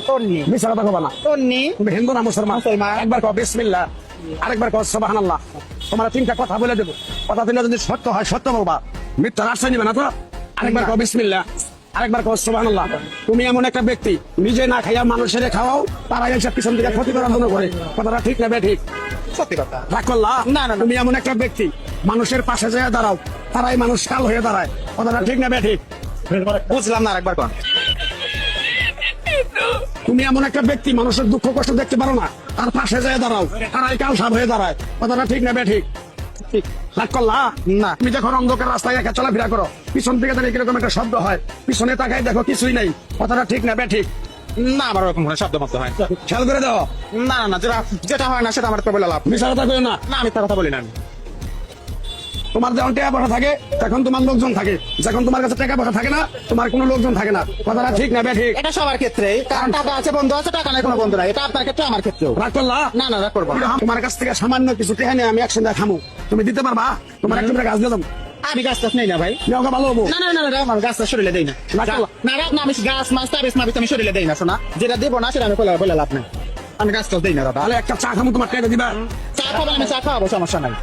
তন্নি মিছা কথা কবা না। তন্নি তুমি হিন্দু না মুসলমান? মুসলমান। একবার কও বিসমিল্লাহ, আরেকবার কও সুবহানাল্লাহ। তোমার তিনটা কথা বলে দেবো, কথা তিনটা যদি সত্য হয় সত্য বলবা, মিথ্যার আশ্রয় নিবে না তো। আরেকবার কও বিসমিল্লাহ, আরেকবার কও সুবহানাল্লাহ। তুমি এমন একটা ব্যক্তি নিজে না খাইয়া মানুষের খাওয়াও, তারা এসে পিছন থেকে ক্ষতি করার জন্য করে। কথাটা ঠিক না ঠিক? সত্যি কথা। রাগ করলা? না, না, না। তুমি এমন একটা ব্যক্তি মানুষের পাশে যেয়ে দাঁড়াও, তারাই মানুষ কাল হয়ে দাঁড়ায়। কথাটা ঠিক না ঠিক? বুঝলাম না, আরেকবার কর। তুমি এমন একটা ব্যক্তি মানুষের দুঃখ কষ্ট দেখতে পারো না, তার পাশে যেয়ে দাঁড়াও, তারাই কাল সাপ হয়ে দাঁড়ায়। কথাটা ঠিক না ঠিক? ঠিক। রাগ করলা? না। তুমি যখন অন্ধকার রাস্তায় একা চলাফেরা করো, পিছন থেকে দাঁড়িয়ে কিরকম একটা শব্দ হয়, পিছনে তাকাই দেখো কিছুই নেই। কথাটা ঠিক না ঠিক? না, আমার ওরকম কোনো শব্দ মতো হয়। খেয়াল করে দাও। না না না, যেটা হয় না সেটা আমার তো বলে লাভ। মিশা কথা কইও না। না, আমি তার কথা বলি না। আমি তোমার যখন টাকা পয়সা থাকে তখন তোমার লোকজন থাকে, যখন তোমার কাছে টাকা পয়সা থাকে না তোমার কোনো লোকজন থাকে না। কথাটা ঠিক না ঠিক? এটা সবার ক্ষেত্রে, কারণ টাকা আছে বন্ধু আছে, টাকা নাই কোনো বন্ধু নাই। এটা আপনার ক্ষেত্রে, আমার ক্ষেত্রেও। রাগ করলা? না না, রাগ করবো না। তোমার কাছ থেকে সামান্য কিছু টাকা নিয়ে আমি একসঙ্গে খামো, তুমি দিতে পারবা? তোমার একটু গাছ দিয়ে দেবো, আমি গাছ টাছ নেই না ভাই। নেওয়া ভালো হবো। না না না না, আমি গাছ টাছ শরীরে দেই না। রাগ করলা? না রাখ না, আমি গাছ মাছ তাবিজ মাবিজ আমি শরীরে দেই না। শোনা, যেটা দেবো না সেটা আমি বলে লাভ নেই। আমি গাছ টাছ দেই না দাদা। তাহলে একটা চা খামো, তোমার টাকা দিবা? চা খাবো, আমি চা খাওয়াবো, সমস্যা নাই।